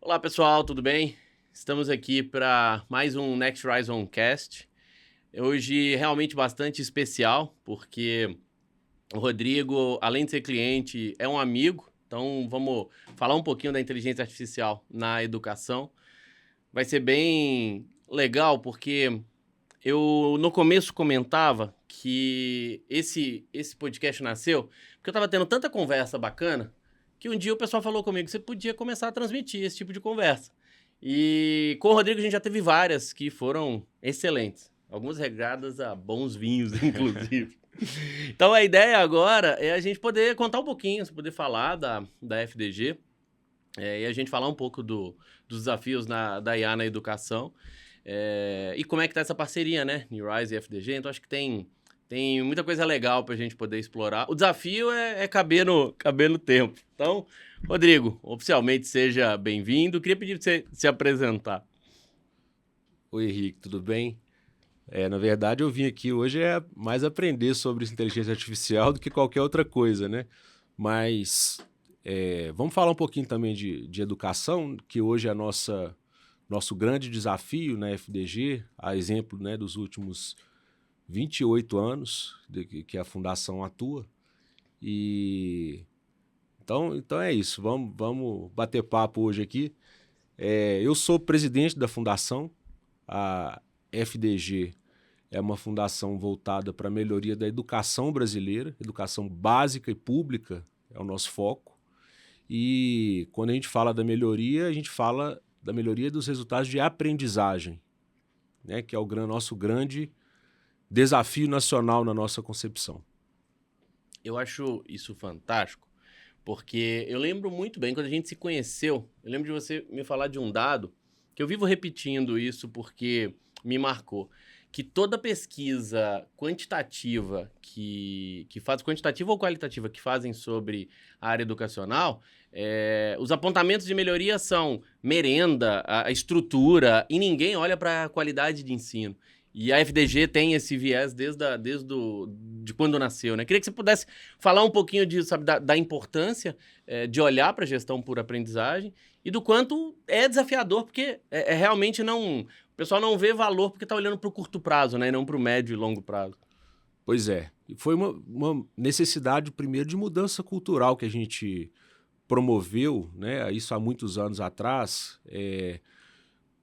Olá pessoal, tudo bem? Estamos aqui para mais um Next Horizon Cast. Hoje realmente bastante especial, porque o Rodrigo, além de ser cliente, é um amigo. Então vamos falar um pouquinho da inteligência artificial na educação. Vai ser bem legal, porque eu no começo comentava que esse podcast nasceu porque eu estava tendo tanta conversa bacana que um dia o pessoal falou comigo que você podia começar a transmitir esse tipo de conversa. E com o Rodrigo a gente já teve várias que foram excelentes. Algumas regadas a bons vinhos, inclusive. Então a ideia agora é a gente poder contar um pouquinho, poder falar da FDG, e a gente falar um pouco dos desafios da IA na educação. E como é que tá essa parceria, né? NewRise e FDG. Então acho que tem muita coisa legal pra gente poder explorar. O desafio é caber no tempo. Então, Rodrigo, oficialmente seja bem-vindo. Queria pedir pra você se apresentar. Oi, Henrique, tudo bem? Na verdade, eu vim aqui hoje mais aprender sobre inteligência artificial do que qualquer outra coisa, né? Mas vamos falar um pouquinho também de educação, que hoje é nosso grande desafio na FDG, a exemplo, né, dos últimos 28 anos que a Fundação atua. E então é isso, vamos bater papo hoje aqui. Eu sou presidente da Fundação, a FDG é uma fundação voltada para a melhoria da educação brasileira, educação básica e pública é o nosso foco. E quando a gente fala da melhoria, a gente fala da melhoria dos resultados de aprendizagem, né, que é o nosso grande desafio nacional na nossa concepção. Eu acho isso fantástico, porque eu lembro muito bem quando a gente se conheceu. Eu lembro de você me falar de um dado que eu vivo repetindo isso porque me marcou. Que toda pesquisa quantitativa que faz, quantitativa ou qualitativa, que fazem sobre a área educacional, os apontamentos de melhoria são merenda, a estrutura, e ninguém olha para a qualidade de ensino. E a FDG tem esse viés de quando nasceu, né? Queria que você pudesse falar um pouquinho disso, sabe, da importância de olhar para a gestão por aprendizagem e do quanto é desafiador, porque realmente não. O pessoal não vê valor porque está olhando para o curto prazo, né? E não para o médio e longo prazo. Pois é, foi uma necessidade, primeiro, de mudança cultural que a gente promoveu, né, isso há muitos anos atrás,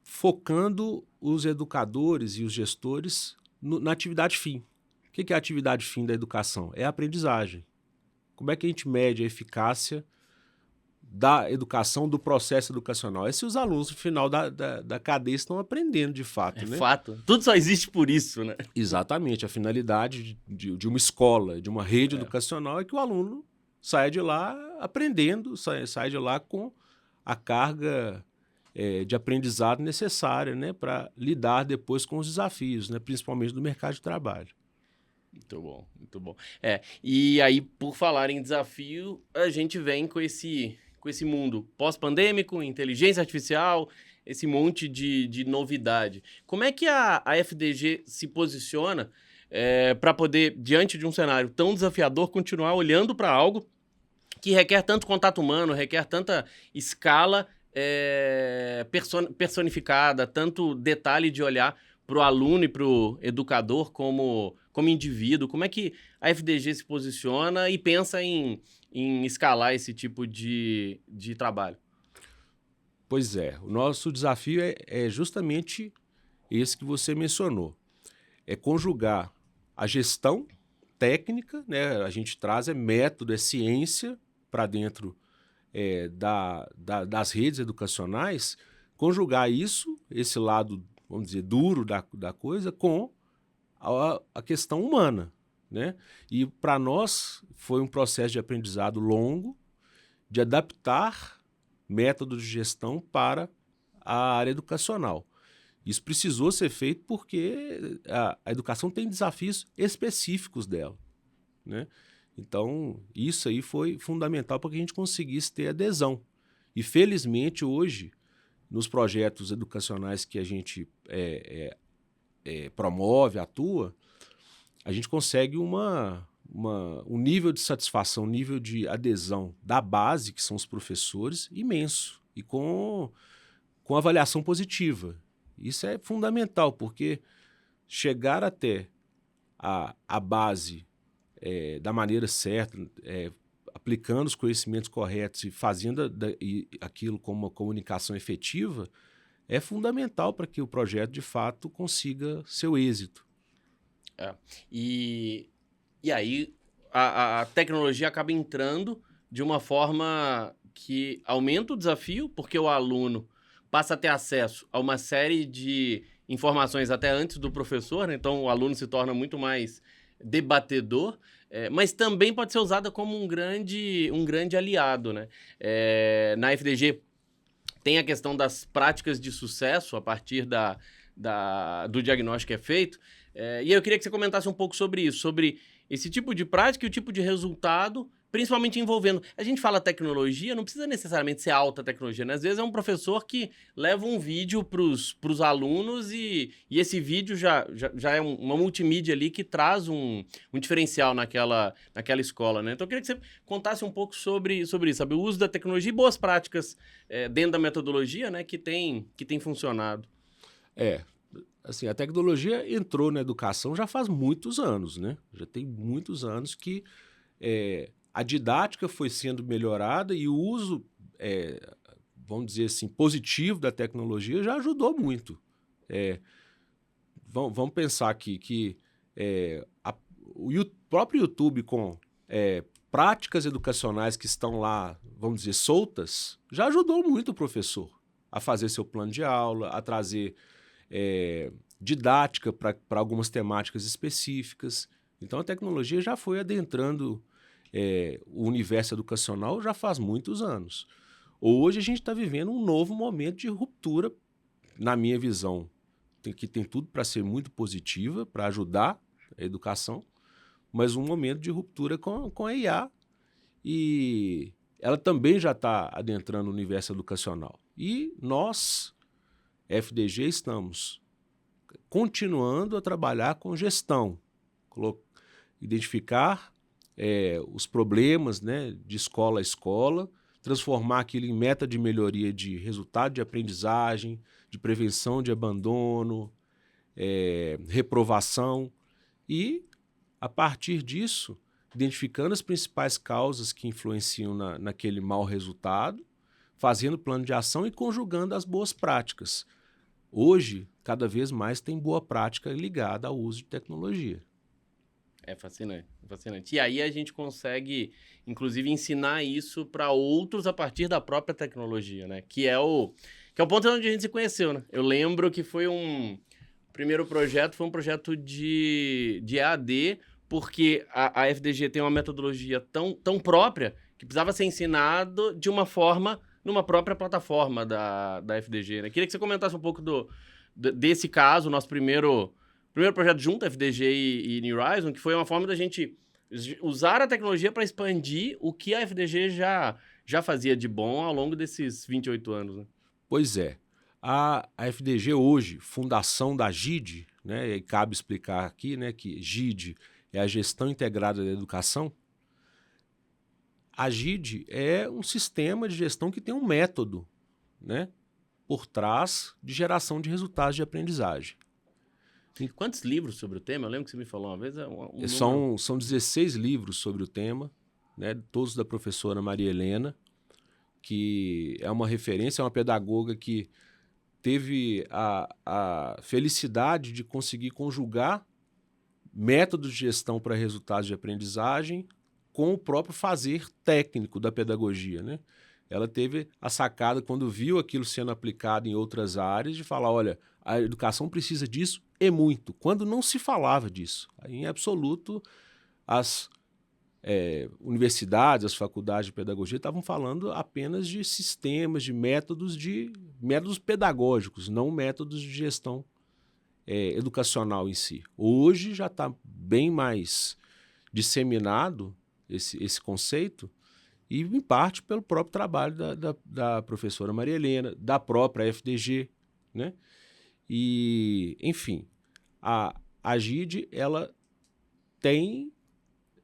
focando os educadores e os gestores na atividade fim. O que é a atividade fim da educação? É a aprendizagem. Como é que a gente mede a eficácia da educação, do processo educacional? É se os alunos, no final da cadeia, estão aprendendo de É fato, né? fato. Tudo só existe por isso, né? Exatamente. A finalidade de uma escola, de uma rede É. educacional é que o aluno saia de lá aprendendo, saia de lá com a carga de aprendizado necessária, né, para lidar depois com os desafios, né, principalmente do mercado de trabalho. Muito bom, muito bom. E aí, por falar em desafio, a gente vem com esse mundo pós-pandêmico, inteligência artificial, esse monte de novidade. Como é que a FDG se posiciona para poder, diante de um cenário tão desafiador, continuar olhando para algo que requer tanto contato humano, requer tanta escala personificada, tanto detalhe de olhar para o aluno e para o educador como indivíduo? Como é que a FDG se posiciona e pensa em escalar esse tipo de trabalho? Pois é, o nosso desafio é justamente esse que você mencionou, é conjugar a gestão técnica, né, a gente traz método, é ciência para dentro das redes educacionais, conjugar isso, esse lado, vamos dizer, duro da coisa, com a questão humana, né? E para nós foi um processo de aprendizado longo, de adaptar métodos de gestão para a área educacional. Isso precisou ser feito porque a educação tem desafios específicos dela, né? Então, isso aí foi fundamental para que a gente conseguisse ter adesão. E, felizmente, hoje, nos projetos educacionais que a gente promove, atua, a gente consegue um nível de satisfação, um nível de adesão da base, que são os professores, imenso. e com avaliação positiva. Isso é fundamental, porque chegar até a base da maneira certa, aplicando os conhecimentos corretos e fazendo aquilo como uma comunicação efetiva, é fundamental para que o projeto, de fato, consiga seu êxito. E aí a tecnologia acaba entrando de uma forma que aumenta o desafio, porque o aluno passa a ter acesso a uma série de informações até antes do professor, né? Então o aluno se torna muito mais debatedor, mas também pode ser usada como um grande aliado, né? Na FDG tem a questão das práticas de sucesso a partir do diagnóstico que é feito, e eu queria que você comentasse um pouco sobre isso, sobre esse tipo de prática e o tipo de resultado, principalmente envolvendo... A gente fala tecnologia, não precisa necessariamente ser alta tecnologia, né? Às vezes é um professor que leva um vídeo para os alunos e esse vídeo já é uma multimídia ali que traz um diferencial naquela escola, né? Então eu queria que você contasse um pouco sobre isso, sabe? O uso da tecnologia e boas práticas dentro da metodologia, né? Que tem funcionado. Assim, a tecnologia entrou na educação já faz muitos anos, né? Já tem muitos anos que a didática foi sendo melhorada e o uso, vamos dizer assim, positivo da tecnologia já ajudou muito. Vamos pensar aqui que o próprio YouTube, com práticas educacionais que estão lá, vamos dizer, soltas, já ajudou muito o professor a fazer seu plano de aula, a trazer didática para algumas temáticas específicas. Então, a tecnologia já foi adentrando o universo educacional já faz muitos anos. Hoje, a gente está vivendo um novo momento de ruptura, na minha visão, que tem tudo para ser muito positiva, para ajudar a educação, mas um momento de ruptura com a IA, e ela também já está adentrando o universo educacional. E nós, FDG, estamos continuando a trabalhar com gestão, identificar os problemas, né, de escola a escola, transformar aquilo em meta de melhoria de resultado de aprendizagem, de prevenção de abandono, reprovação, e, a partir disso, identificando as principais causas que influenciam naquele mau resultado, fazendo plano de ação e conjugando as boas práticas. Hoje, cada vez mais tem boa prática ligada ao uso de tecnologia. É fascinante, fascinante. E aí a gente consegue, inclusive, ensinar isso para outros a partir da própria tecnologia, né? Que é o ponto onde a gente se conheceu, né? Eu lembro que foi o primeiro projeto foi um projeto de EAD, porque a FDG tem uma metodologia tão própria que precisava ser ensinado de uma forma numa própria plataforma da FDG, né? Queria que você comentasse um pouco desse caso, nosso primeiro projeto junto, FDG e New Horizon, que foi uma forma da gente usar a tecnologia para expandir o que a FDG já fazia de bom ao longo desses 28 anos, né? Pois é. A FDG hoje, fundação da GID, né, e cabe explicar aqui, né, que GID é a Gestão Integrada da Educação. A GID é um sistema de gestão que tem um método, né, por trás de geração de resultados de aprendizagem. Quantos livros sobre o tema? Eu lembro que você me falou uma vez. São 16 livros sobre o tema, né, todos da professora Maria Helena, que é uma referência, é uma pedagoga que teve a felicidade de conseguir conjugar métodos de gestão para resultados de aprendizagem com o próprio fazer técnico da pedagogia, né? Ela teve a sacada, quando viu aquilo sendo aplicado em outras áreas, de falar, olha, a educação precisa disso e muito, quando não se falava disso. Em absoluto, as universidades, as faculdades de pedagogia estavam falando apenas de sistemas, de métodos pedagógicos, não métodos de gestão educacional em si. Hoje já está bem mais disseminado esse conceito, e em parte pelo próprio trabalho da professora Maria Helena, da própria FDG, né? E, enfim, a GID, ela tem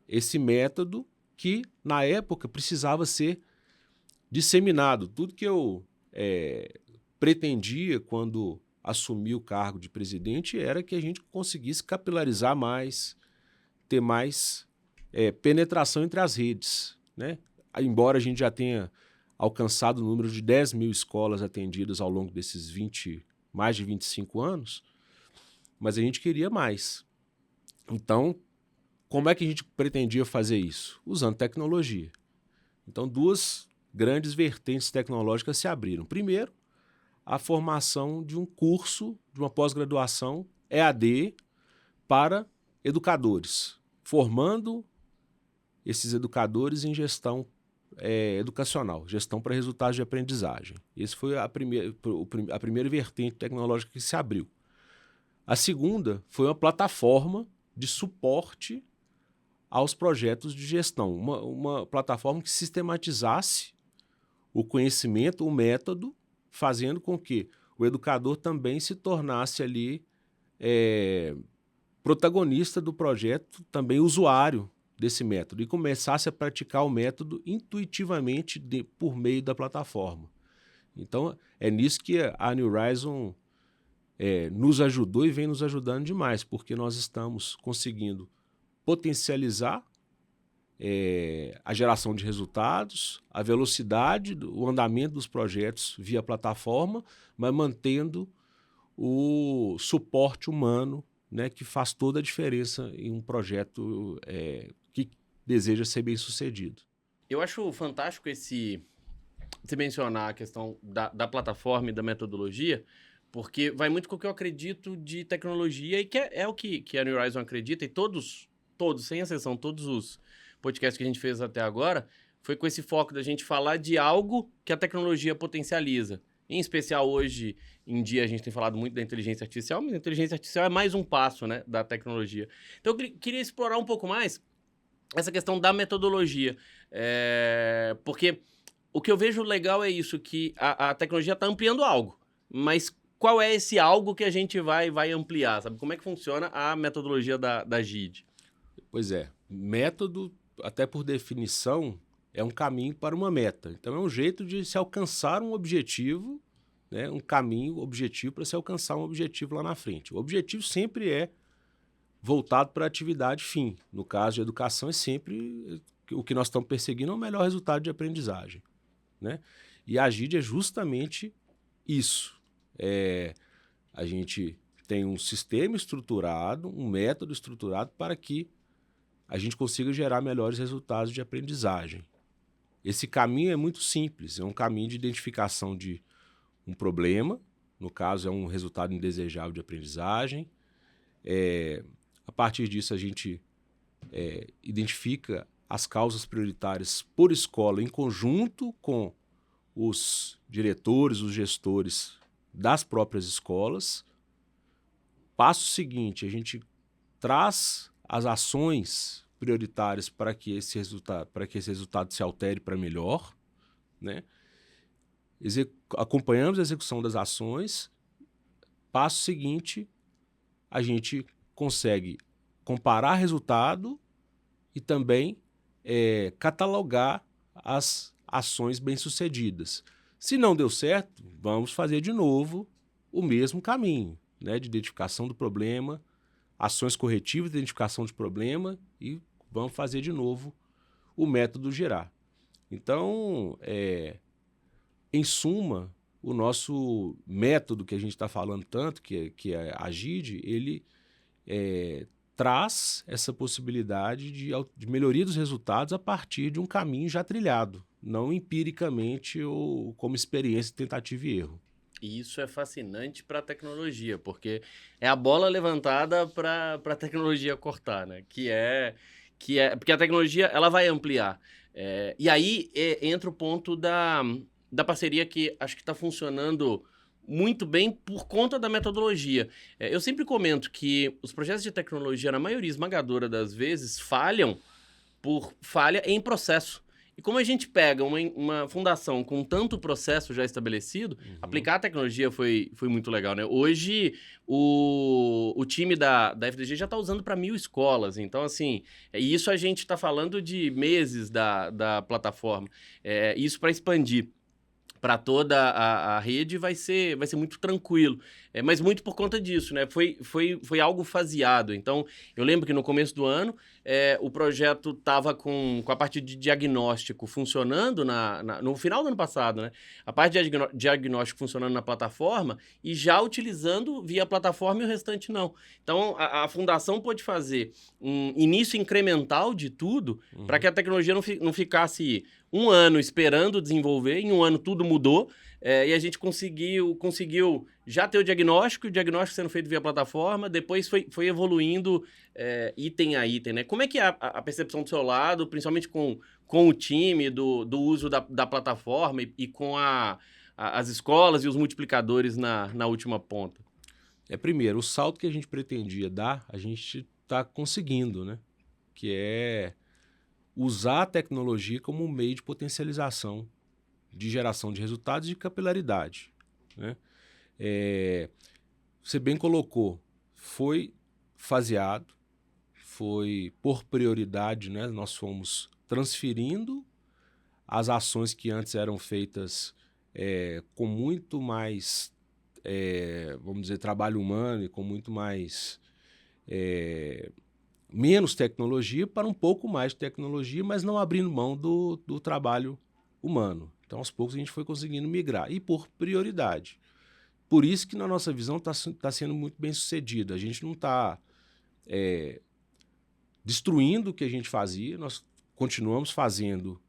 esse método que, na época, precisava ser disseminado. Tudo que eu pretendia, quando assumiu o cargo de presidente, era que a gente conseguisse capilarizar mais, ter mais penetração entre as redes, né? Embora a gente já tenha alcançado o número de 10 mil escolas atendidas ao longo desses mais de 25 anos, mas a gente queria mais. Então, como é que a gente pretendia fazer isso? Usando tecnologia. Então, duas grandes vertentes tecnológicas se abriram. Primeiro, a formação de um curso, de uma pós-graduação EAD para educadores, formando esses educadores em gestão educacional, gestão para resultados de aprendizagem. Essa foi a primeira vertente tecnológica que se abriu. A segunda foi uma plataforma de suporte aos projetos de gestão, uma plataforma que sistematizasse o conhecimento, o método, fazendo com que o educador também se tornasse ali protagonista do projeto, também usuário desse método, e começasse a praticar o método intuitivamente por meio da plataforma. Então, é nisso que a New Horizon nos ajudou e vem nos ajudando demais, porque nós estamos conseguindo potencializar a geração de resultados, a velocidade, o andamento dos projetos via plataforma, mas mantendo o suporte humano, né, que faz toda a diferença em um projeto que deseja ser bem sucedido. Eu acho fantástico você mencionar a questão da plataforma e da metodologia, porque vai muito com o que eu acredito de tecnologia e que é o que a New Horizon acredita, e todos, sem exceção, todos os podcasts que a gente fez até agora, foi com esse foco da gente falar de algo que a tecnologia potencializa. Em especial, hoje em dia, a gente tem falado muito da inteligência artificial, mas a inteligência artificial é mais um passo, né, da tecnologia. Então, eu queria explorar um pouco mais essa questão da metodologia, porque o que eu vejo legal é isso, que a tecnologia está ampliando algo, mas qual é esse algo que a gente vai ampliar, sabe? Como é que funciona a metodologia da GID? Pois é, método, até por definição, é um caminho para uma meta. Então, é um jeito de se alcançar um objetivo, né? Um caminho objetivo para se alcançar um objetivo lá na frente. O objetivo sempre é voltado para a atividade fim. No caso de educação, é sempre o que nós estamos perseguindo é o melhor resultado de aprendizagem, né? E a GID é justamente isso. A gente tem um sistema estruturado, um método estruturado para que a gente consiga gerar melhores resultados de aprendizagem. Esse caminho é muito simples, é um caminho de identificação de um problema, no caso é um resultado indesejável de aprendizagem. A partir disso a gente identifica as causas prioritárias por escola em conjunto com os diretores, os gestores das próprias escolas. Passo seguinte, a gente traz as ações prioritárias para que esse resultado se altere para melhor, né? Acompanhamos a execução das ações. Passo seguinte, a gente consegue comparar resultado e também catalogar as ações bem-sucedidas. Se não deu certo, vamos fazer de novo o mesmo caminho, né, de identificação do problema, ações corretivas de identificação de problema, e vamos fazer de novo o método girar. Então, em suma, o nosso método que a gente está falando tanto, que é a GID, ele traz essa possibilidade de melhoria dos resultados a partir de um caminho já trilhado, não empiricamente ou como experiência, tentativa e erro. E isso é fascinante para a tecnologia, porque é a bola levantada para a tecnologia cortar, né? Porque a tecnologia ela vai ampliar. E aí entra o ponto da parceria, que acho que está funcionando muito bem por conta da metodologia. Eu sempre comento que os projetos de tecnologia, na maioria esmagadora das vezes, falham por falha em processo. E como a gente pega uma fundação com tanto processo já estabelecido, aplicar a tecnologia foi muito legal, né? Hoje, o time da FDG já está usando para 1.000 escolas. Então, assim, isso a gente está falando de meses da plataforma. Isso para expandir para toda a rede vai ser muito tranquilo. Mas muito por conta disso, né? Foi algo faseado. Então, eu lembro que no começo do ano, o projeto estava com a parte de diagnóstico funcionando no final do ano passado, né? A parte de diagnóstico funcionando na plataforma e já utilizando via plataforma e o restante não. Então, a fundação pôde fazer um início incremental de tudo para que a tecnologia não ficasse um ano esperando desenvolver, em um ano tudo mudou, e a gente conseguiu já ter o diagnóstico sendo feito via plataforma, depois foi evoluindo item a item, né? Como é que é a percepção do seu lado, principalmente com o time, do uso da plataforma e com as escolas e os multiplicadores na última ponta? Primeiro, o salto que a gente pretendia dar, a gente está conseguindo, né? Que é usar a tecnologia como um meio de potencialização, de geração de resultados e de capilaridade, né? Você bem colocou, foi faseado, foi por prioridade, né? Nós fomos transferindo as ações que antes eram feitas com muito mais, vamos dizer, trabalho humano e com muito mais... menos tecnologia para um pouco mais de tecnologia, mas não abrindo mão do trabalho humano. Então, aos poucos, a gente foi conseguindo migrar. E por prioridade. Por isso que, na nossa visão, está sendo muito bem sucedido. A gente não está destruindo o que a gente fazia, nós continuamos fazendo,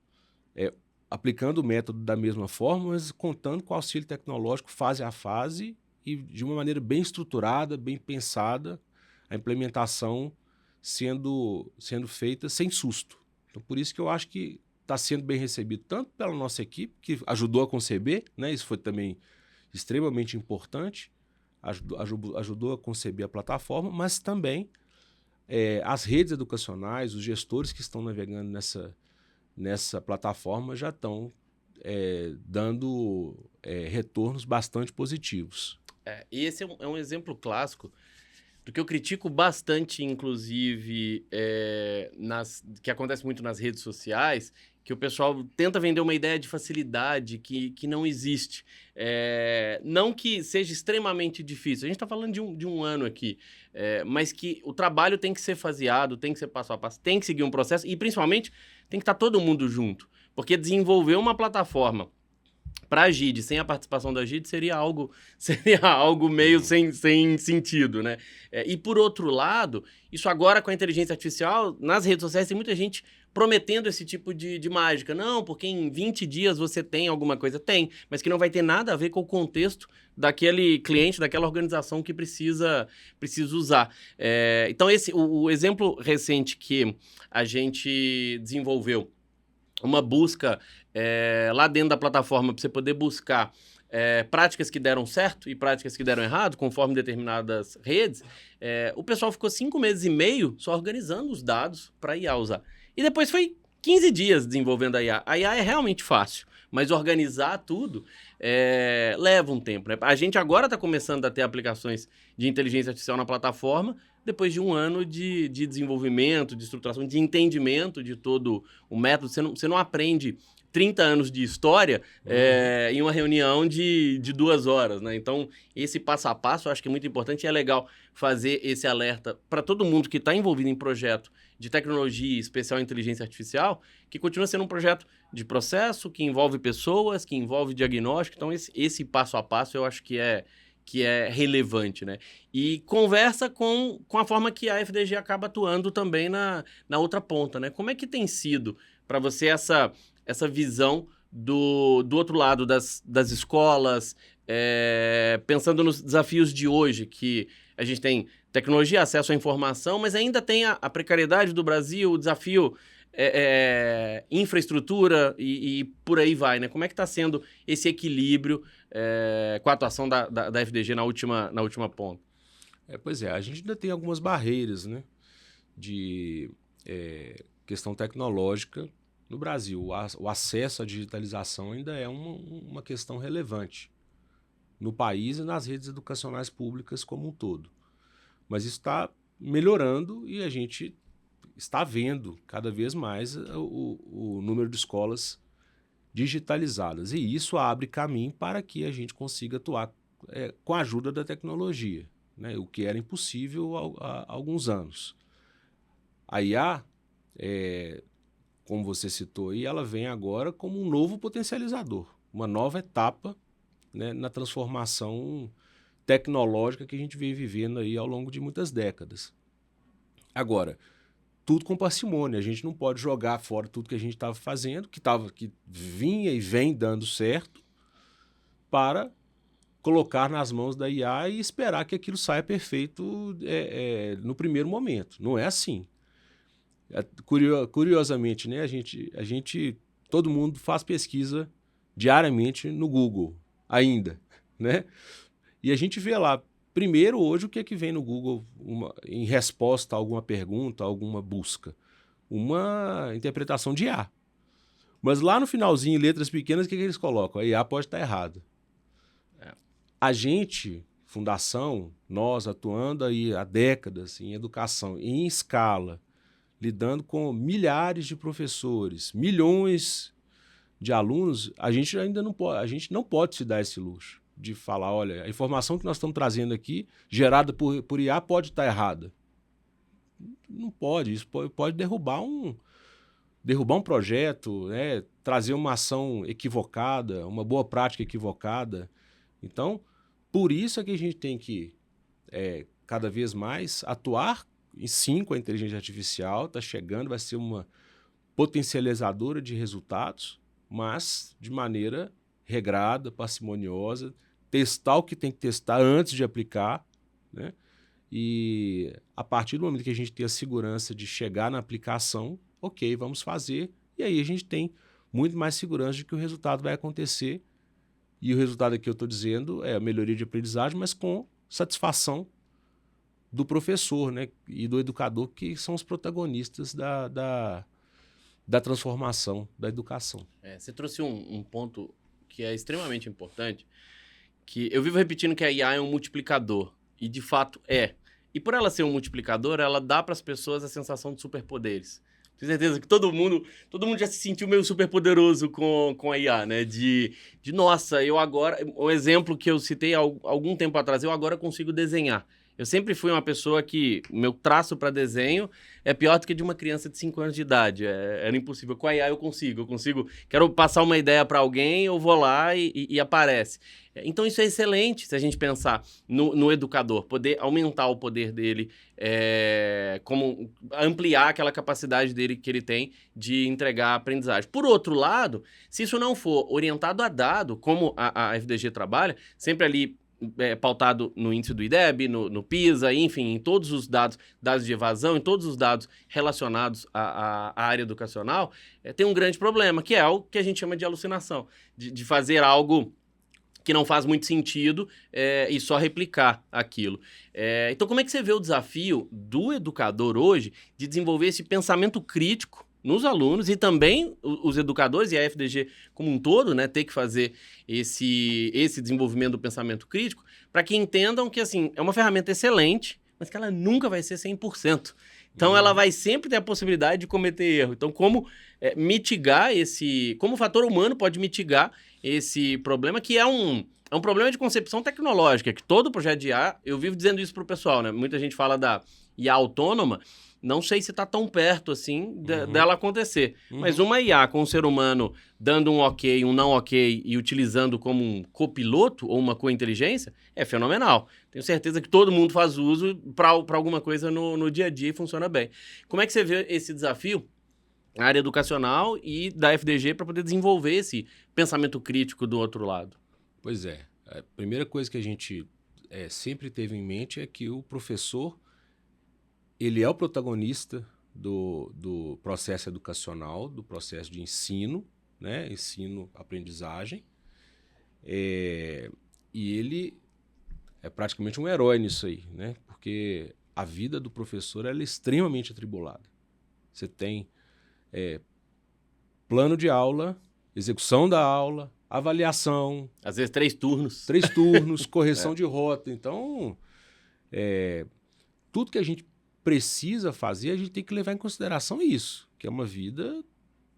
aplicando o método da mesma forma, mas contando com o auxílio tecnológico fase a fase e de uma maneira bem estruturada, bem pensada, a implementação sendo feita sem susto. Então, por isso que eu acho que está sendo bem recebido tanto pela nossa equipe, que ajudou a conceber, né? Isso foi também extremamente importante, ajudou a conceber a plataforma, mas também as redes educacionais, os gestores que estão navegando nessa plataforma já estão dando retornos bastante positivos. E esse é um exemplo clássico do que eu critico bastante, inclusive, que acontece muito nas redes sociais, que o pessoal tenta vender uma ideia de facilidade que não existe. Não que seja extremamente difícil, a gente está falando de um ano aqui, mas que o trabalho tem que ser faseado, tem que ser passo a passo, tem que seguir um processo e, principalmente, tem que estar todo mundo junto. Porque desenvolver uma plataforma para a GID, sem a participação da GID, seria algo meio sem sentido, né? E por outro lado, isso agora com a inteligência artificial, nas redes sociais tem muita gente prometendo esse tipo de mágica. Não, porque em 20 dias você tem alguma coisa. Tem, mas que não vai ter nada a ver com o contexto daquele cliente, daquela organização que precisa usar. Então, o exemplo recente que a gente desenvolveu, uma busca lá dentro da plataforma para você poder buscar práticas que deram certo e práticas que deram errado, conforme determinadas redes, o pessoal ficou 5 meses e meio só organizando os dados para a IA usar. E depois foi 15 dias desenvolvendo a IA. A IA é realmente fácil, mas organizar tudo leva um tempo, né? A gente agora está começando a ter aplicações de inteligência artificial na plataforma, depois de um ano de desenvolvimento, de estruturação, de entendimento de todo o método. Você não aprende 30 anos de história em uma reunião de 2 horas, né? Então, esse passo a passo eu acho que é muito importante e é legal fazer esse alerta para todo mundo que está envolvido em projeto de tecnologia especial inteligência artificial, que continua sendo um projeto de processo, que envolve pessoas, que envolve diagnóstico. Então, esse passo a passo eu acho que é relevante, né? E conversa com a forma que a FDG acaba atuando também na outra ponta, né? Como é que tem sido para você essa visão do outro lado das escolas, pensando nos desafios de hoje, que a gente tem tecnologia, acesso à informação, mas ainda tem a precariedade do Brasil, o desafio infraestrutura e por aí vai, né? Como é que está sendo esse equilíbrio com a atuação da FDG na última ponta? Pois é, a gente ainda tem algumas barreiras, né, de questão tecnológica no Brasil. O acesso à digitalização ainda é uma questão relevante no país e nas redes educacionais públicas como um todo. Mas isso está melhorando e a gente está vendo cada vez mais o número de escolas digitalizadas. E isso abre caminho para que a gente consiga atuar com a ajuda da tecnologia, né? O que era impossível há alguns anos. A IA, como você citou aí, ela vem agora como um novo potencializador, uma nova etapa, né, na transformação tecnológica que a gente vem vivendo aí ao longo de muitas décadas. Agora, tudo com parcimônia, a gente não pode jogar fora tudo que a gente estava fazendo, que vinha e vem dando certo, para colocar nas mãos da IA e esperar que aquilo saia perfeito no primeiro momento. Não é assim. Curiosamente, né, todo mundo faz pesquisa diariamente no Google, ainda, né? E a gente vê lá, primeiro, hoje, o que é que vem no Google em resposta a alguma pergunta, a alguma busca? Uma interpretação de IA. Mas lá no finalzinho, em letras pequenas, o que eles colocam? A IA pode estar errada. A gente, fundação, nós atuando aí há décadas em educação, em escala, lidando com milhares de professores, milhões de alunos, a gente não pode se dar esse luxo de falar, olha, a informação que nós estamos trazendo aqui, gerada por IA, pode estar errada. Não pode, isso pode derrubar um projeto, né? Trazer uma ação equivocada, uma boa prática equivocada. Então, por isso é que a gente tem que, cada vez mais, atuar sim com a inteligência artificial, está chegando, vai ser uma potencializadora de resultados, mas de maneira regrada, parcimoniosa, testar o que tem que testar antes de aplicar, né? E a partir do momento que a gente tem a segurança de chegar na aplicação, ok, vamos fazer, e aí a gente tem muito mais segurança de que o resultado vai acontecer, e o resultado aqui eu estou dizendo é a melhoria de aprendizagem, mas com satisfação do professor, né, e do educador, que são os protagonistas da transformação da educação. Você trouxe um ponto que é extremamente importante, que eu vivo repetindo que a IA é um multiplicador, e de fato é. E por ela ser um multiplicador, ela dá para as pessoas a sensação de superpoderes. Tenho certeza que todo mundo já se sentiu meio superpoderoso com a IA, né? Nossa, eu agora... Um exemplo que eu citei há algum tempo atrás, eu agora consigo desenhar. Eu sempre fui uma pessoa que o meu traço para desenho é pior do que de uma criança de 5 anos de idade. Era impossível. Com a IA eu consigo. Quero passar uma ideia para alguém, eu vou lá e aparece. Então isso é excelente se a gente pensar no educador, poder aumentar o poder dele, como ampliar aquela capacidade dele que ele tem de entregar aprendizagem. Por outro lado, se isso não for orientado a dado, como a FDG trabalha, sempre ali pautado no índice do IDEB, no PISA, enfim, em todos os dados de evasão, em todos os dados relacionados à área educacional, tem um grande problema, que é o que a gente chama de alucinação, de fazer algo que não faz muito sentido e só replicar aquilo. Então, como é que você vê o desafio do educador hoje de desenvolver esse pensamento crítico nos alunos e também os educadores e a FDG como um todo, né, ter que fazer esse desenvolvimento do pensamento crítico para que entendam que, assim, é uma ferramenta excelente, mas que ela nunca vai ser 100%. Então, ela vai sempre ter a possibilidade de cometer erro. Então, como mitigar como o fator humano pode mitigar esse problema, que é um problema de concepção tecnológica, que todo projeto de IA, eu vivo dizendo isso para o pessoal, né? Muita gente fala da IA autônoma, não sei se está tão perto assim dela acontecer. Mas uma IA com um ser humano dando um ok, um não ok e utilizando como um copiloto ou uma co-inteligência é fenomenal. Tenho certeza que todo mundo faz uso para alguma coisa no dia a dia e funciona bem. Como é que você vê esse desafio na área educacional e da FDG para poder desenvolver esse pensamento crítico do outro lado? Pois é. A primeira coisa que a gente sempre teve em mente é que o professor ele é o protagonista do processo educacional, do processo de ensino, né? Ensino-aprendizagem. E ele é praticamente um herói nisso aí, né? Porque a vida do professor ela é extremamente atribulada. Você tem plano de aula, execução da aula, avaliação. Às vezes 3 turnos. 3 turnos, correção de rota. Então, tudo que a gente precisa fazer, a gente tem que levar em consideração isso, que é uma vida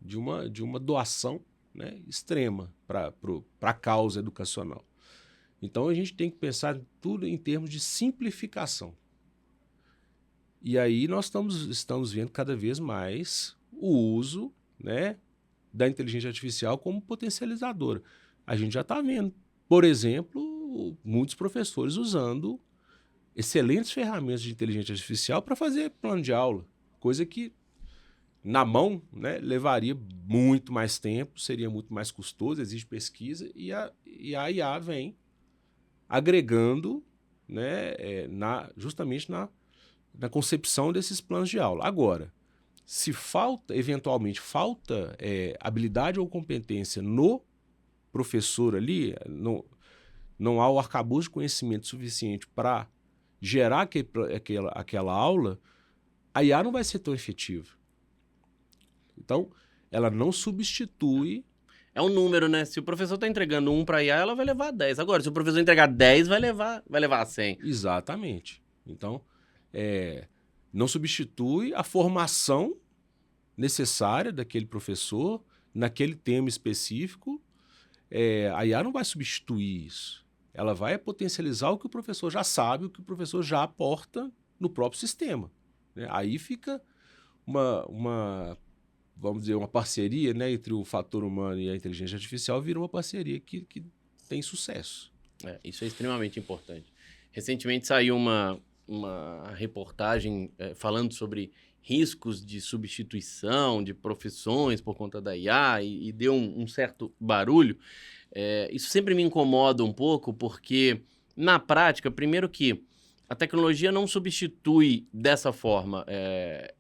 de uma doação, né, extrema para a causa educacional. Então, a gente tem que pensar tudo em termos de simplificação. E aí nós estamos vendo cada vez mais o uso, né, da inteligência artificial como potencializadora. A gente já está vendo, por exemplo, muitos professores usando excelentes ferramentas de inteligência artificial para fazer plano de aula, coisa que na mão, né, levaria muito mais tempo, seria muito mais custoso, exige pesquisa, e a IA vem agregando, né, justamente na concepção desses planos de aula. Agora, se eventualmente falta habilidade ou competência no professor ali, não há o arcabouço de conhecimento suficiente para gerar aquela aula, a IA não vai ser tão efetiva. Então, ela não substitui... É um número, né? Se o professor está entregando 1 para a IA, ela vai levar 10. Agora, se o professor entregar 10, vai levar 100. Exatamente. Então, não substitui a formação necessária daquele professor naquele tema específico. A IA não vai substituir isso. Ela vai potencializar o que o professor já sabe, o que o professor já aporta no próprio sistema, né? Aí fica vamos dizer, uma parceria, né, entre o fator humano e a inteligência artificial, vira uma parceria que tem sucesso. Isso é extremamente importante. Recentemente saiu uma reportagem falando sobre riscos de substituição de profissões por conta da IA e deu um certo barulho. Isso sempre me incomoda um pouco porque, na prática, primeiro que a tecnologia não substitui dessa forma,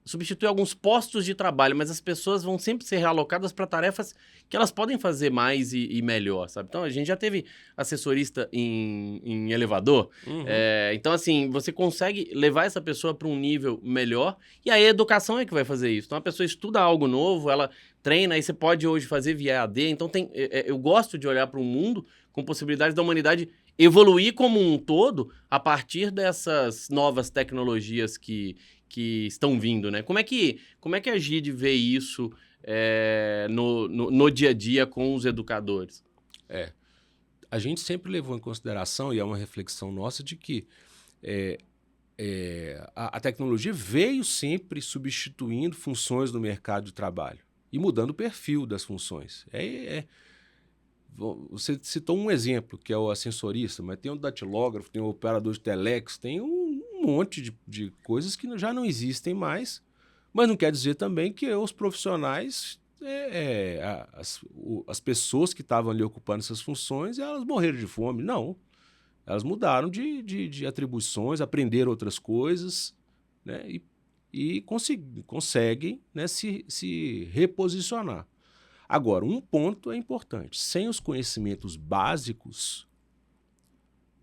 substitui alguns postos de trabalho, mas as pessoas vão sempre ser realocadas para tarefas que elas podem fazer mais e melhor, sabe? Então, a gente já teve assessorista em elevador, então, assim, você consegue levar essa pessoa para um nível melhor e a educação é que vai fazer isso. Então, a pessoa estuda algo novo, ela treina, aí você pode hoje fazer via EAD, então eu gosto de olhar para um mundo com possibilidades da humanidade evoluir como um todo a partir dessas novas tecnologias que estão vindo, né? Como é que a GID vê isso no dia a dia com os educadores? A gente sempre levou em consideração, e é uma reflexão nossa, de que a tecnologia veio sempre substituindo funções no mercado de trabalho e mudando o perfil das funções. Você citou um exemplo, que é o ascensorista, mas tem o datilógrafo, tem o operador de telex, tem um monte de coisas que já não existem mais, mas não quer dizer também que os profissionais, as pessoas que estavam ali ocupando essas funções, elas morreram de fome. Não. Elas mudaram de atribuições, aprenderam outras coisas, né, e conseguem, né, se reposicionar. Agora, um ponto é importante. Sem os conhecimentos básicos,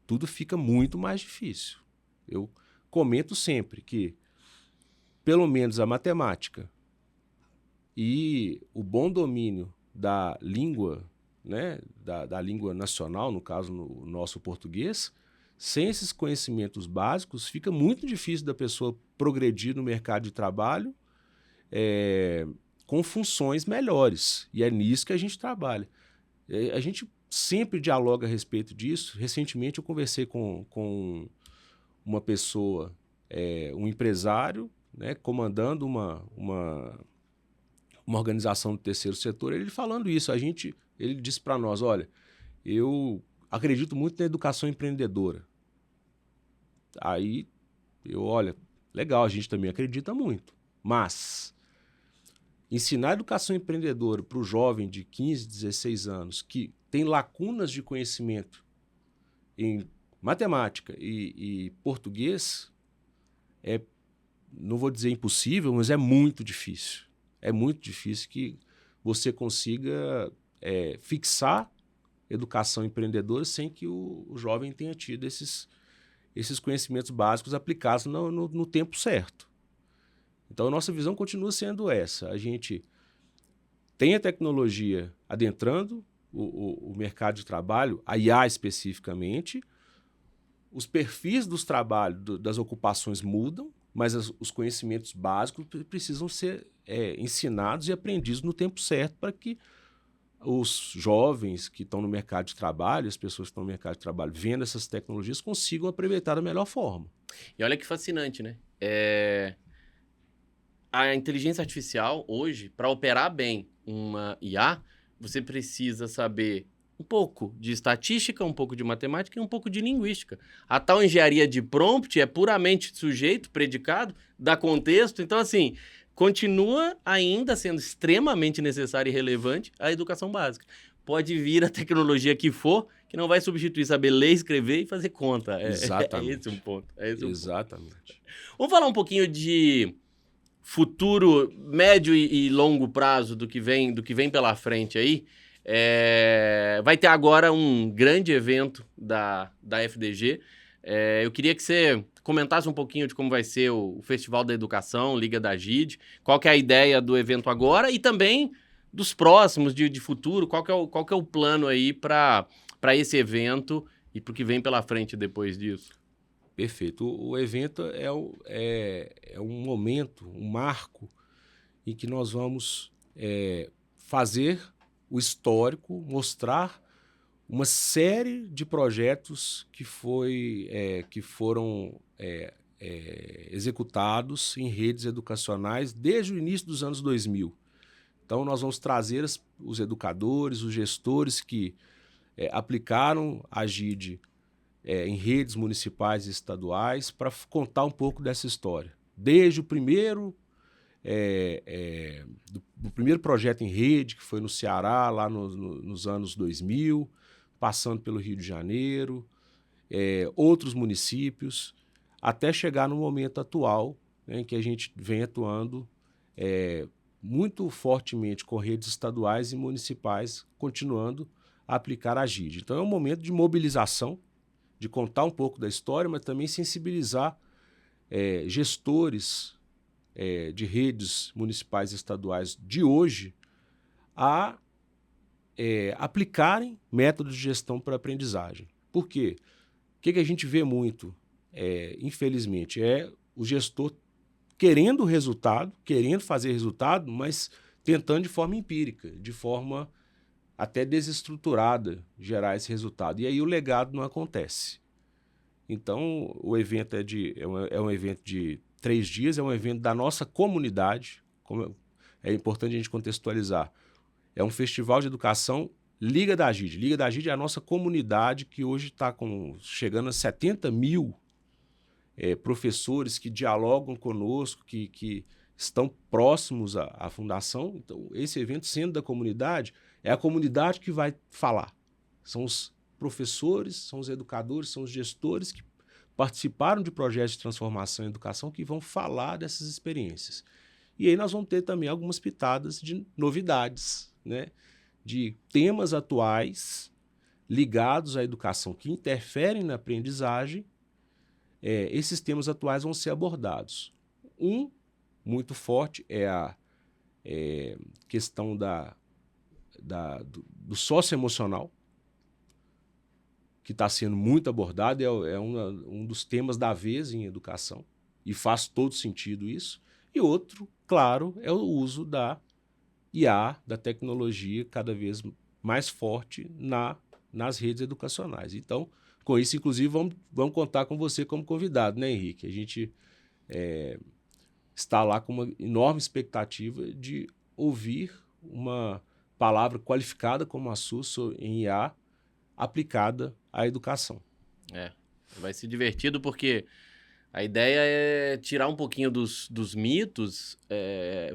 tudo fica muito mais difícil. Eu comento sempre que, pelo menos a matemática e o bom domínio da língua, né, da língua nacional, no caso no nosso português, sem esses conhecimentos básicos, fica muito difícil da pessoa progredir no mercado de trabalho, com funções melhores, e é nisso que a gente trabalha. A gente sempre dialoga a respeito disso. Recentemente eu conversei com uma pessoa, um empresário, né, comandando uma organização do terceiro setor, ele falando isso. Ele disse para nós, olha, eu acredito muito na educação empreendedora. Aí olha, legal, a gente também acredita muito, mas ensinar educação empreendedora para o jovem de 15, 16 anos que tem lacunas de conhecimento em matemática e português não vou dizer impossível, mas é muito difícil. É muito difícil que você consiga fixar educação empreendedora sem que o jovem tenha tido esses conhecimentos básicos aplicados no tempo certo. Então, a nossa visão continua sendo essa. A gente tem a tecnologia adentrando o mercado de trabalho, a IA especificamente, os perfis dos trabalhos, das ocupações mudam, mas os conhecimentos básicos precisam ser ensinados e aprendidos no tempo certo para que os jovens que estão no mercado de trabalho, as pessoas que estão no mercado de trabalho vendo essas tecnologias, consigam aproveitar da melhor forma. E olha que fascinante, né? A inteligência artificial, hoje, para operar bem uma IA, você precisa saber um pouco de estatística, um pouco de matemática e um pouco de linguística. A tal engenharia de prompt é puramente sujeito, predicado, dá contexto. Então, assim, continua ainda sendo extremamente necessária e relevante a educação básica. Pode vir a tecnologia que for, que não vai substituir saber ler, escrever e fazer conta. Exatamente. É esse um ponto. Exatamente. Vamos falar um pouquinho de futuro médio e longo prazo do que vem pela frente aí. Vai ter agora um grande evento da FDG. Eu queria que você comentasse um pouquinho de como vai ser o Festival da Educação, Liga da GID, qual que é a ideia do evento agora e também dos próximos, de futuro, qual que é o plano aí para esse evento e para o que vem pela frente depois disso. Perfeito. O evento é um momento, um marco em que nós vamos fazer o histórico, mostrar uma série de projetos que foram executados em redes educacionais desde o início dos anos 2000. Então, nós vamos trazer os educadores, os gestores que aplicaram a GID em redes municipais e estaduais para contar um pouco dessa história. Desde o primeiro do primeiro projeto em rede, que foi no Ceará, lá nos anos 2000, passando pelo Rio de Janeiro, outros municípios, até chegar no momento atual, né, em que a gente vem atuando muito fortemente com redes estaduais e municipais, continuando a aplicar a GID. Então é um momento de mobilização, de contar um pouco da história, mas também sensibilizar gestores de redes municipais e estaduais de hoje a aplicarem métodos de gestão para aprendizagem. Por quê? O que a gente vê muito, infelizmente, é o gestor querendo resultado, querendo fazer resultado, mas tentando de forma empírica, de forma até desestruturada, gerar esse resultado. E aí o legado não acontece. Então, o evento é um evento de 3 dias, é um evento da nossa comunidade. É importante a gente contextualizar. É um festival de educação Liga da GID. Liga da GID é a nossa comunidade que hoje está chegando a 70 mil professores que dialogam conosco, que estão próximos à fundação. Então, esse evento, sendo da comunidade, é a comunidade que vai falar. São os professores, são os educadores, são os gestores que participaram de projetos de transformação em educação que vão falar dessas experiências. E aí nós vamos ter também algumas pitadas de novidades, né? De temas atuais ligados à educação que interferem na aprendizagem. Esses temas atuais vão ser abordados. Um muito forte é a questão do socioemocional, que está sendo muito abordado, é um dos temas da vez em educação, e faz todo sentido isso. E outro, claro, é o uso da IA, da tecnologia, cada vez mais forte nas redes educacionais. Então, com isso, inclusive, vamos contar com você como convidado, né, Henrique? A gente está lá com uma enorme expectativa de ouvir uma palavra qualificada como a sua em IA aplicada à educação. Vai ser divertido porque a ideia é tirar um pouquinho dos mitos,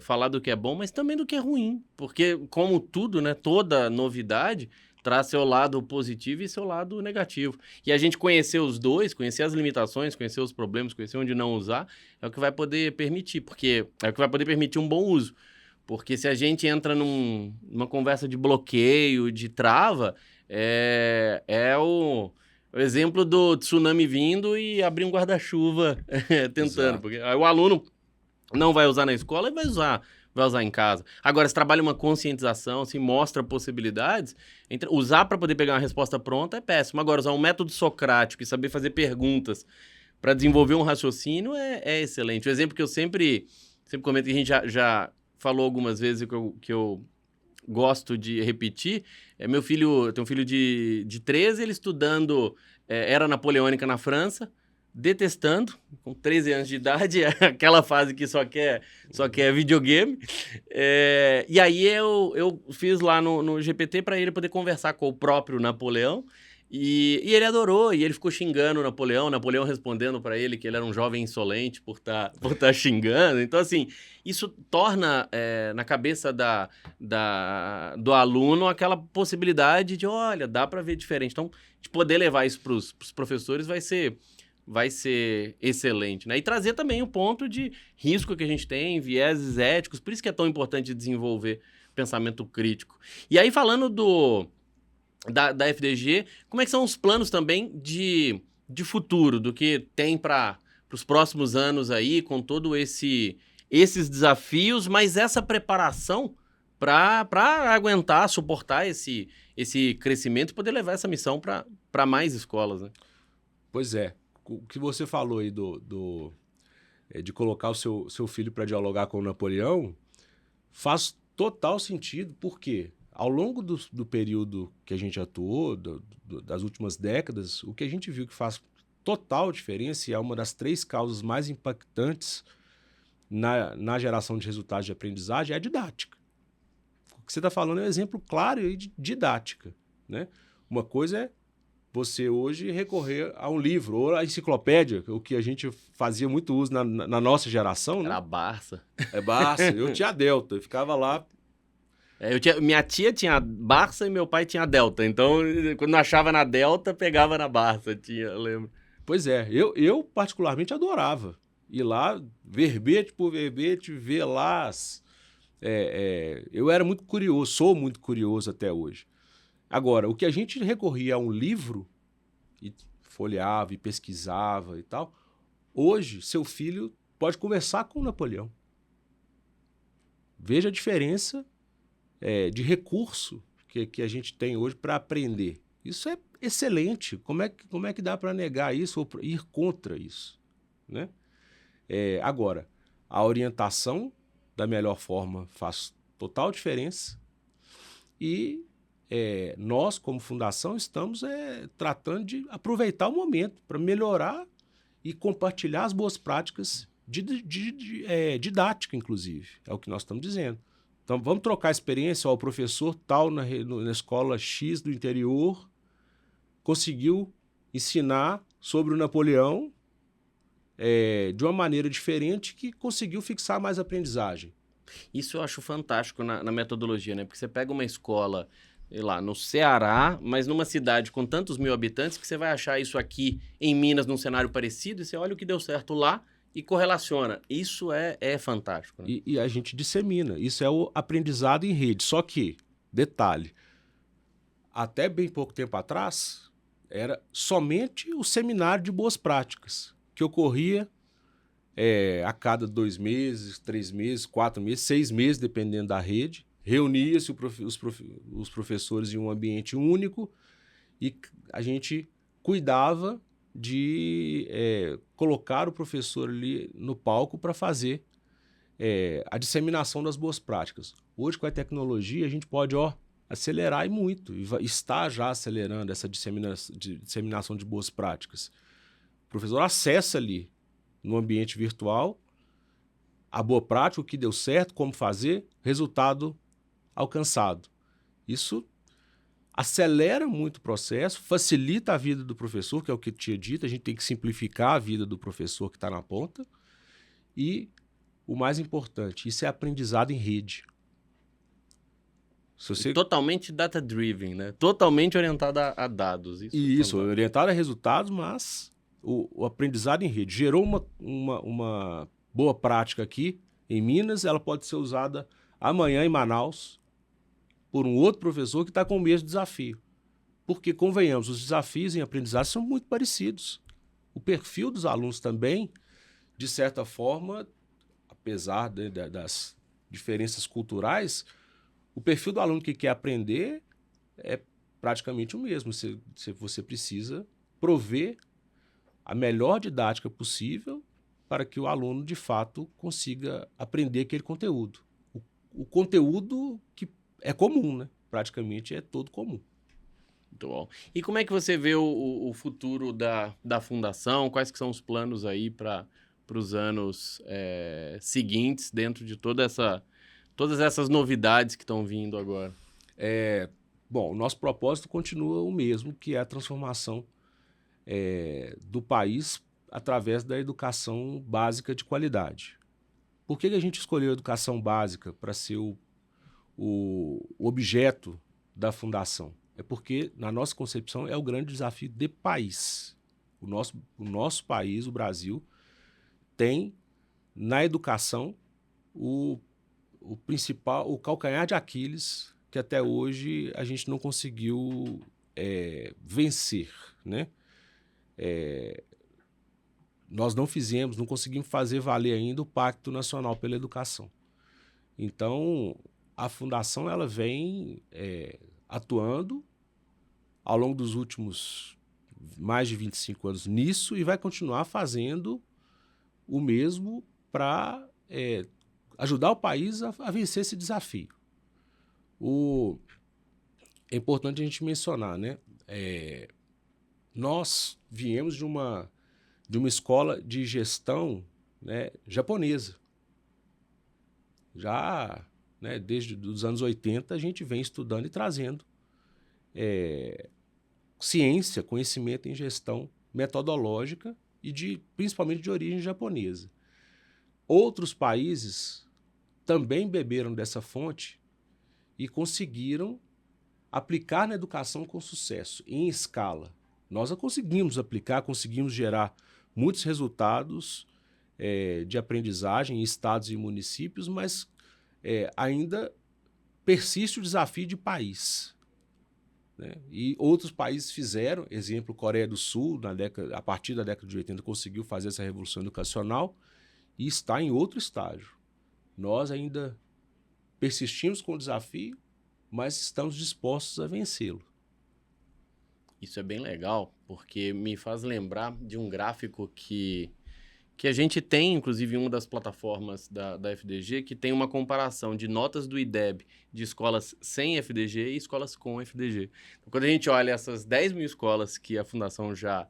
falar do que é bom, mas também do que é ruim. Porque, como tudo, né, toda novidade traz seu lado positivo e seu lado negativo. E a gente conhecer os dois, conhecer as limitações, conhecer os problemas, conhecer onde não usar, é o que vai poder permitir, porque é o que vai poder permitir um bom uso. Porque se a gente entra numa conversa de bloqueio, de trava, o exemplo do tsunami vindo e abrir um guarda-chuva tentando. Exato. Porque aí o aluno não vai usar na escola e vai usar em casa. Agora, se trabalha uma conscientização, se mostra possibilidades, usar para poder pegar uma resposta pronta é péssimo. Agora, usar um método socrático e saber fazer perguntas para desenvolver um raciocínio é excelente. O exemplo que eu sempre comento, que a gente já falou algumas vezes, que eu gosto de repetir, meu filho, eu tenho um filho de 13, ele estudando era napoleônica na França, detestando, com 13 anos de idade, aquela fase que só quer videogame. E aí eu fiz lá no GPT para ele poder conversar com o próprio Napoleão, e ele adorou, e ele ficou xingando o Napoleão respondendo para ele que ele era um jovem insolente por tá xingando. Então, assim, isso torna na cabeça do aluno aquela possibilidade de, olha, dá para ver diferente. Então, de poder levar isso para os professores vai ser excelente, né? E trazer também o ponto de risco que a gente tem, vieses éticos, por isso que é tão importante desenvolver pensamento crítico. E aí, falando da FDG, como é que são os planos também de futuro, do que tem para os próximos anos aí, com todo esses desafios, mas essa preparação para aguentar, suportar esse crescimento e poder levar essa missão para mais escolas, né? Pois é. O que você falou aí de colocar o seu filho para dialogar com o Napoleão faz total sentido, porque ao longo do período que a gente atuou, das últimas décadas, o que a gente viu que faz total diferença e é uma das 3 causas mais impactantes na geração de resultados de aprendizagem é a didática. O que você está falando é um exemplo claro aí de didática, né? Uma coisa é você hoje recorrer a um livro ou a enciclopédia, o que a gente fazia muito uso na nossa geração, né? Era a Barça. É Barça. Eu tinha a Delta, eu ficava lá. Minha tia tinha a Barça e meu pai tinha a Delta. Então, quando não achava na Delta, pegava na Barça, eu lembro. Pois é, eu particularmente adorava ir lá, verbete por verbete, ver lá. Eu era muito curioso, sou muito curioso até hoje. Agora, o que a gente recorria a um livro, e folheava e pesquisava e tal, hoje seu filho pode conversar com o Napoleão. Veja a diferença de recurso que a gente tem hoje para aprender. Isso é excelente. Como é que dá para negar isso ou ir contra isso, né? Agora, a orientação da melhor forma faz total diferença e nós, como fundação, estamos tratando de aproveitar o momento para melhorar e compartilhar as boas práticas didática, inclusive. É o que nós estamos dizendo. Então, vamos trocar experiência. O professor tal na escola X do interior conseguiu ensinar sobre o Napoleão de uma maneira diferente que conseguiu fixar mais aprendizagem. Isso eu acho fantástico na metodologia, né? Porque você pega uma escola, sei lá, no Ceará, mas numa cidade com tantos mil habitantes que você vai achar isso aqui em Minas num cenário parecido e você olha o que deu certo lá e correlaciona. Isso é fantástico, né? E a gente dissemina. Isso é o aprendizado em rede. Só que, detalhe, até bem pouco tempo atrás, era somente o seminário de boas práticas, que ocorria a cada 2 meses, 3 meses, 4 meses, 6 meses, dependendo da rede. Reunia-se os professores em um ambiente único e a gente cuidava de colocar o professor ali no palco para fazer a disseminação das boas práticas. Hoje, com a tecnologia, a gente pode acelerar e muito, e está já acelerando essa disseminação de boas práticas. O professor acessa ali, no ambiente virtual, a boa prática, o que deu certo, como fazer, resultado alcançado. Isso acelera muito o processo, facilita a vida do professor, que é o que eu tinha dito, a gente tem que simplificar a vida do professor que está na ponta. E o mais importante, isso é aprendizado em rede. Totalmente data-driven, né? Totalmente orientado a dados. Isso orientado a resultados, mas o aprendizado em rede gerou uma boa prática aqui em Minas, ela pode ser usada amanhã em Manaus por um outro professor que está com o mesmo desafio. Porque, convenhamos, os desafios em aprendizagem são muito parecidos. O perfil dos alunos também, de certa forma, apesar das diferenças culturais, o perfil do aluno que quer aprender é praticamente o mesmo. Você precisa prover a melhor didática possível para que o aluno, de fato, consiga aprender aquele conteúdo. O conteúdo que é comum, né? Praticamente é todo comum. Muito bom. E como é que você vê o futuro da fundação? Quais que são os planos aí para os anos seguintes, dentro de todas essas novidades que estão vindo agora? Bom, o nosso propósito continua o mesmo, que é a transformação do país através da educação básica de qualidade. Por que a gente escolheu a educação básica para ser o objeto da fundação? É porque, na nossa concepção, é o grande desafio de país. O nosso país, o Brasil, tem na educação o principal, o calcanhar de Aquiles, que até hoje a gente não conseguiu vencer, né? Nós não conseguimos fazer valer ainda o Pacto Nacional pela Educação. Então, a Fundação ela vem atuando ao longo dos últimos mais de 25 anos nisso e vai continuar fazendo o mesmo para ajudar o país a vencer esse desafio. É importante a gente mencionar, né? Nós viemos de uma escola de gestão, né, japonesa. Já, né, desde os anos 80, a gente vem estudando e trazendo ciência, conhecimento em gestão metodológica e principalmente de origem japonesa. Outros países também beberam dessa fonte e conseguiram aplicar na educação com sucesso, em escala. Nós a conseguimos aplicar, conseguimos gerar muitos resultados de aprendizagem em estados e municípios, mas ainda persiste o desafio de país. Né? E outros países fizeram, exemplo, Coreia do Sul, a partir da década de 80, conseguiu fazer essa revolução educacional e está em outro estágio. Nós ainda persistimos com o desafio, mas estamos dispostos a vencê-lo. Isso é bem legal, porque me faz lembrar de um gráfico que a gente tem, inclusive, em uma das plataformas da FDG, que tem uma comparação de notas do IDEB de escolas sem FDG e escolas com FDG. Então, quando a gente olha essas 10 mil escolas que a Fundação já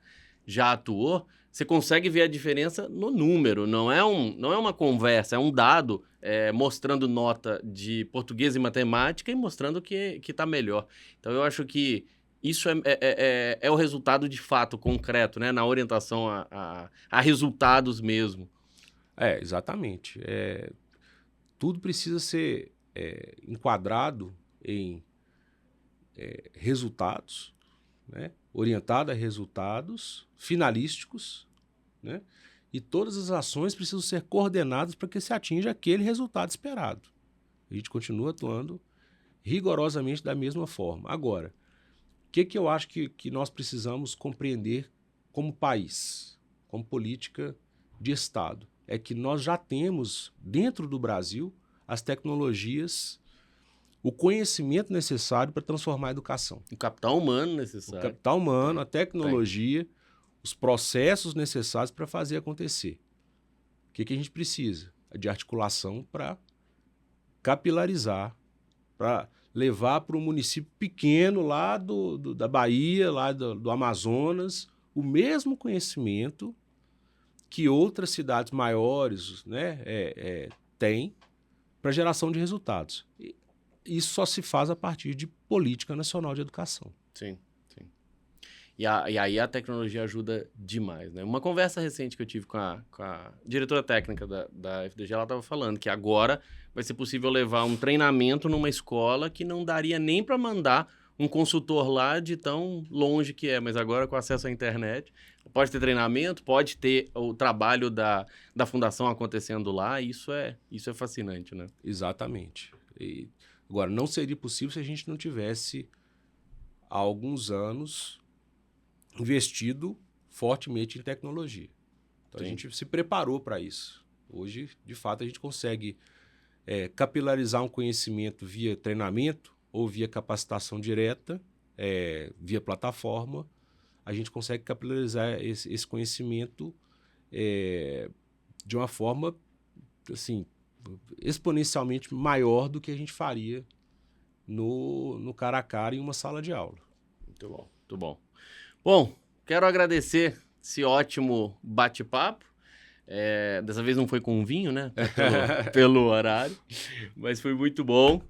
atuou, você consegue ver a diferença no número, não é uma conversa, é um dado mostrando nota de português e matemática e mostrando que está melhor. Então, eu acho que isso é o resultado de fato concreto, né? Na orientação a resultados mesmo. Exatamente. Tudo precisa ser enquadrado em resultados, né? Orientado a resultados finalísticos, né? E todas as ações precisam ser coordenadas para que se atinja aquele resultado esperado. A gente continua atuando rigorosamente da mesma forma. Agora, o que eu acho que nós precisamos compreender como país, como política de Estado? É que nós já temos, dentro do Brasil, as tecnologias, o conhecimento necessário para transformar a educação. O capital humano necessário. O capital humano, a tecnologia, os processos necessários para fazer acontecer. O que a gente precisa? De articulação para capilarizar, para levar para um município pequeno lá da Bahia, lá do Amazonas, o mesmo conhecimento que outras cidades maiores, né, têm para geração de resultados. Isso só se faz a partir de política nacional de educação. Sim, sim. E aí a tecnologia ajuda demais, né? Uma conversa recente que eu tive com a diretora técnica da FDG, ela estava falando que agora vai ser possível levar um treinamento numa escola que não daria nem para mandar um consultor lá de tão longe que é, mas agora com acesso à internet, pode ter treinamento, pode ter o trabalho da fundação acontecendo lá, e isso é fascinante, né? Exatamente. Agora, não seria possível se a gente não tivesse, há alguns anos, investido fortemente em tecnologia. Então, a gente se preparou para isso. Hoje, de fato, a gente consegue capilarizar um conhecimento via treinamento ou via capacitação direta, via plataforma. A gente consegue capilarizar esse conhecimento de uma forma assim, exponencialmente maior do que a gente faria no cara a cara em uma sala de aula. Muito bom, muito bom. Bom, quero agradecer esse ótimo bate-papo. Dessa vez não foi com vinho, né? Pelo horário, mas foi muito bom.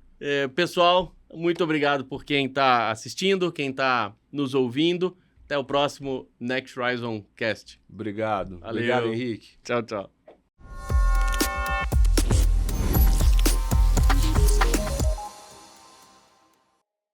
Pessoal, muito obrigado por quem está assistindo, quem está nos ouvindo. Até o próximo Next Horizon Cast. Obrigado. Valeu. Obrigado, Henrique. Tchau, tchau.